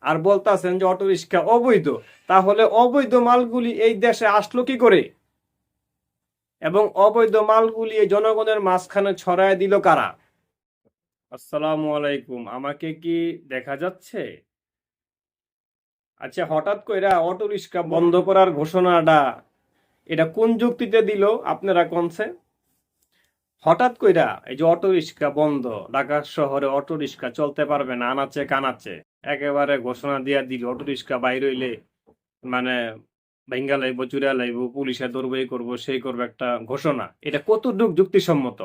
আর বলতেছেন যে auto rickshaw অবৈধ। তাহলে অবৈধ মালগুলি এই দেশে আসলো কি করে, এবং অবৈধ মালগুলি এই জনগণের মাঝখানে ছড়ায় দিল কারা? আসসালামু আলাইকুম, আমাকে কি দেখা যাচ্ছে? আচ্ছা, হঠাৎ কইরা অটো রিক্সা বন্ধ করার ঘোষণাটা এটা কোন যুক্তিতে দিল আপনারা কোনছে? হঠাৎ কইরা এই যে অটো রিক্সা বন্ধ, ঢাকা শহরে অটো রিক্সা চলতে পারবে না, আনাচে কানাচে একেবারে ঘোষণা দিয়া দিল অটো রিক্সা বাইর হইলে মানে ভেঙ্গা লাইব, চুরা লাইব, পুলিশে ধরবো, এই করবো সেই করবো, একটা ঘোষণা। এটা কতটুক যুক্তিসম্মত?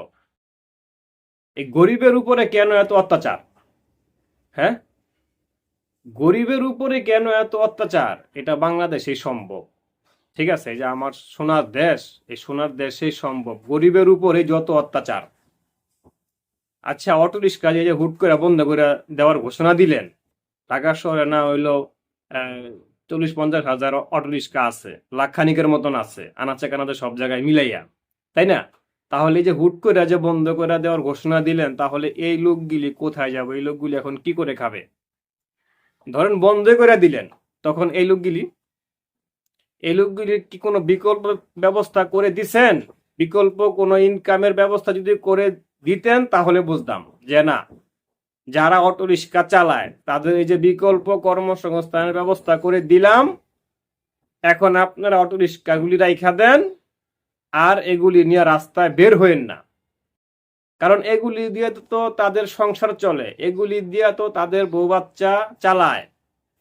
এই গরিবের উপরে কেন এত অত্যাচার? হ্যাঁ, গরিবের উপরে কেন এত অত্যাচার? এটা বাংলাদেশেই সম্ভব। ঠিক আছে, এই যে আমার সোনার দেশ, এই সোনার দেশেই সম্ভব গরিবের উপরে যত অত্যাচার। আচ্ছা, অটো রিক্সা যে হুট করে বন্ধ করে দেওয়ার ঘোষণা দিলেন, ঢাকা শহরে না হইলো 40-50 হাজার অটো রিক্সা আছে, লাখখানিকের মতন আছে, আনাচে কানাচে সব জায়গায় মিলাইয়া, তাই না? তাহলে যে হুট করে যে বন্ধ করে দেওয়ার ঘোষণা দিলেন, তাহলে এই লোকগুলি কোথায় যাবে? এই লোকগুলি এখন কি করে খাবে? ধরেন বন্ধ করে দিলেন, তখন এই লোকগুলির কি কোনো বিকল্প ব্যবস্থা করে দিছেন? বিকল্প কোনো ইনকামের ব্যবস্থা যদি করে দিতেন তাহলে বুঝতাম যে না, যারা অটো রিক্সা চালায় তাদের এই যে বিকল্প কর্মসংস্থানের ব্যবস্থা করে দিলাম, এখন আপনারা অটো রিক্সাগুলি রাইখা দেন আর এগুলি নিয়ে রাস্তায় বের হইেন না। কারণ এগুলি দিয়ে তো তাদের সংসার চলে, এগুলি দিয়ে তো তাদের বউ বাচ্চা চালায়,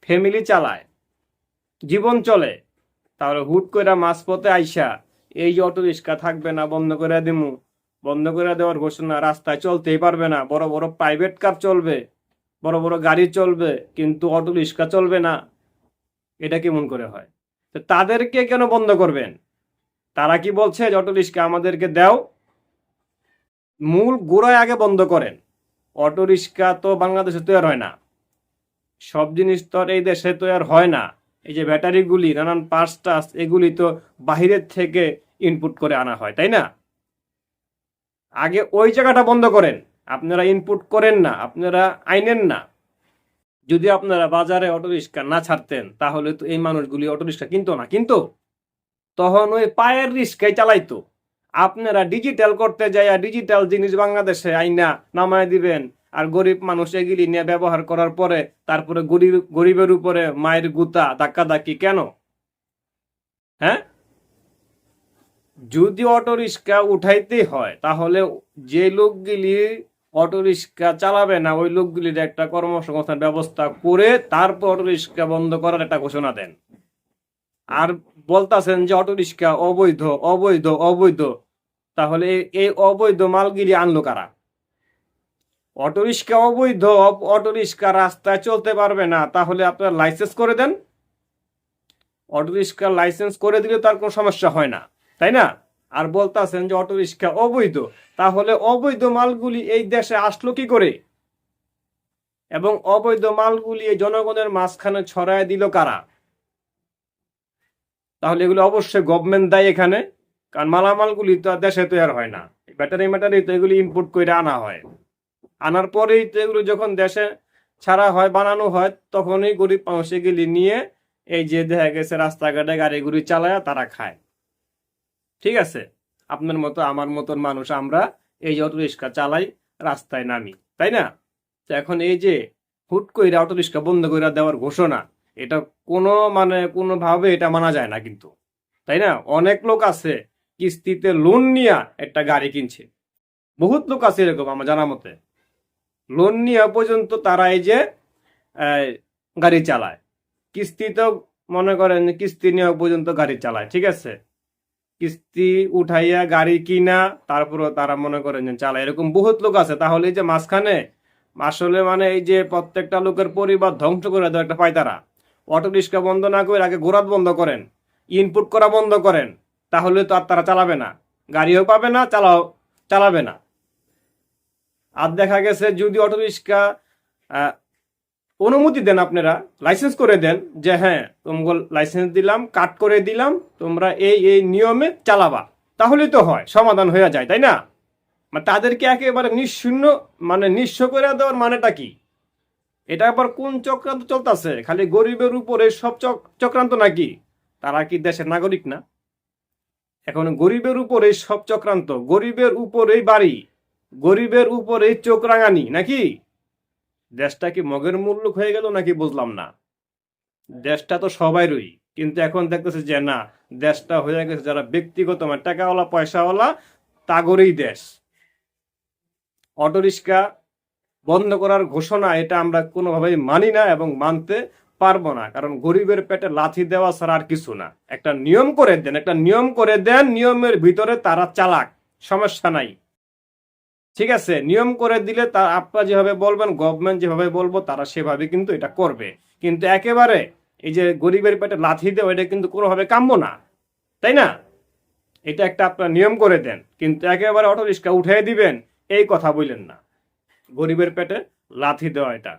ফ্যামিলি চালায়, জীবন চলে। তাহলে হুট করে মাঝপথে আইসা এই যে অটো রিক্সা থাকবে না, বন্ধ করে দিমু, বন্ধ করে দেওয়ার ঘোষণা, রাস্তায় চলতেই পারবে না, বড় বড় প্রাইভেট কার চলবে, বড় বড় গাড়ি চলবে, কিন্তু অটো রিক্সা চলবে না, এটা কেমন করে হয়? তো তাদেরকে কেন বন্ধ করবেন? তারা কি বলছে যে অটো রিক্সা আমাদেরকে দাও? মূল গোড়ায় আগে বন্ধ করেন। অটো রিক্সা তো বাংলাদেশে তৈরি হয় না, সব জিনিস তো আর এই দেশে তৈরি হয় না। এই যে ব্যাটারিগুলি, নানান পার্টস টাস, এগুলি তো বাহিরের থেকে ইনপুট করে আনা হয়, তাই না? আগে ওই জায়গাটা বন্ধ করেন। আপনারা ইনপুট করেন না, আপনারা আইনেন না। যদি আপনারা বাজারে অটো রিক্সা না ছাড়তেন তাহলে তো এই মানুষগুলি অটো রিক্সা কিনতো না, কিন্তু তখন ওই পায়ের রিক্সাই চালাইতো। আপনারা ডিজিটাল করতে যাই ডিজিটাল জিনিস বাংলাদেশে আইনা নামায় দিবেন, আর গরিব মানুষ এগুলি নিয়ে ব্যবহার করার পরে তারপরে গরিবের উপরে মায়ের গুতা ধাক্কাধাক্কি কেন? হ্যাঁ, যদি অটো রিক্সা উঠাইতে হয় তাহলে যে লোকগুলি অটো রিক্সা চালাবে না ওই লোকগুলির একটা কর্মসংস্থান ব্যবস্থা করে তারপর অটো রিক্সা বন্ধ করার একটা ঘোষণা দেন। আর বলতাছেন যে অটো রিক্সা অবৈধ অবৈধ অবৈধ, তাহলে এই অবৈধ মালগুলি আনলো কারা? অটো রিক্সা অবৈধ, অটো রিক্সা রাস্তায় চলতে পারবে না, তাহলে আপনারা লাইসেন্স করে দেন। অটো রিক্সার লাইসেন্স করে দিলে তার কোনো সমস্যা হয় না, তাই না? আর বলতাছেন যে অটো রিক্সা অবৈধ, তাহলে অবৈধ মালগুলি এই দেশে আসলো কি করে, এবং অবৈধ মালগুলি এই জনগণের মাঝখানে ছড়ায় দিল কারা? তাহলে এগুলো অবশ্যই গভর্নমেন্ট দায়ী এখানে, কারণ মালামালগুলি তো দেশে তৈরি হয় না, ব্যাটারি তো এগুলি ইম্পোর্ট করে আনা হয়। আনার পরেই তো এগুলো যখন দেশে ছাড়া হয়, বানানো হয়, তখনই গরিব মানুষ এগুলি নিয়ে এই যে দেখা গেছে রাস্তাঘাটে গাড়িগুলি চালায় তারা খায়। ঠিক আছে, আপনার মতো আমার মতন মানুষ আমরা এই যে অটো রিক্সা চালাই, রাস্তায় নামি, তাই না? তো এখন এই যে হুট করে অটো রিক্সা বন্ধ করে দেওয়ার ঘোষণা, এটা কোনোভাবে এটা মানা যায় না কিন্তু, তাই না? অনেক লোক আছে কিস্তিতে লোন নিয়ে একটা গাড়ি কিনছে, বহুত লোক আছে এরকম আমার জানা মতে। লোন নিয়ে পর্যন্ত তারা এই যে গাড়ি চালায়, কিস্তিতেও মনে করেন কিস্তি নিয়ে পর্যন্ত গাড়ি চালায়। ঠিক আছে, কিস্তি উঠাইয়া গাড়ি কিনা তারপরে তারা মনে করেন যে চালায়, এরকম বহুত লোক আছে। তাহলে এই যে মাঝখানে আসলে এই যে প্রত্যেকটা লোকের পরিবার ধ্বংস করে দেওয়া একটা পায়তারা। অটো রিক্সা বন্ধ না করে আগে গোরাত বন্ধ করেন, ইনপুট করা বন্ধ করেন, তাহলে তো আর তারা চালাবে না, গাড়িও পাবে না, চালাবে না। আর দেখা গেছে যদি অটো রিক্সা অনুমতি দেন, আপনারা লাইসেন্স করে দেন যে হ্যাঁ তোমাকে লাইসেন্স দিলাম, কাট করে দিলাম, তোমরা এই এই নিয়মে চালাবা, তাহলে তো হয়, সমাধান হয়ে যায়, তাই না? তাদেরকে একেবারে নিঃশূন্য নিঃস্ব করে দেওয়ার মানেটা কি? এটা আবার কোন চক্রান্ত চলতেছে? খালি গরিবের উপরে সব চক্রান্ত নাকি? তারা কি দেশের নাগরিক না? এখন গরিবের উপরেই সব চক্রান্ত, গরিবের উপরেই বাড়ি, গরিবের উপরেই চোখ রাঙানি নাকি? দেশটা কি মগের মুল্লুক হয়ে গেল নাকি বুঝলাম না। দেশটা তো সবাইরই, কিন্তু এখন দেখতেছে যে না, দেশটা হয়ে গেছে যারা ব্যক্তিগত মানে টাকাওয়ালা পয়সাওয়ালা তাগরেই দেশ। অটোরিক্সা বন্ধ করার ঘোষণা এটা আমরা কোনোভাবেই মানি না এবং মানতে পারবো না, কারণ গরিবের পেটে লাথি দেওয়া ছাড়া আর কিছু না। একটা নিয়ম করে দেন, একটা নিয়ম করে দেন, নিয়মের ভিতরে তারা চালাক, সমস্যা নাই। ঠিক আছে, নিয়ম করে দিলে তা আপনারা যেভাবে বলবেন, গভর্নমেন্ট যেভাবে বলবো তারা সেভাবে কিন্তু এটা করবে। কিন্তু একেবারে এই যে গরিবের পেটে লাথি দেওয়া, এটা কিন্তু কোনোভাবে কাম্য না, তাই না? এটা একটা আপনার নিয়ম করে দেন, কিন্তু একেবারে অটো রিক্সা উঠিয়ে দিবেন এই কথা বললেন না। গরিবের পেটে লাথি দেওয়া এটা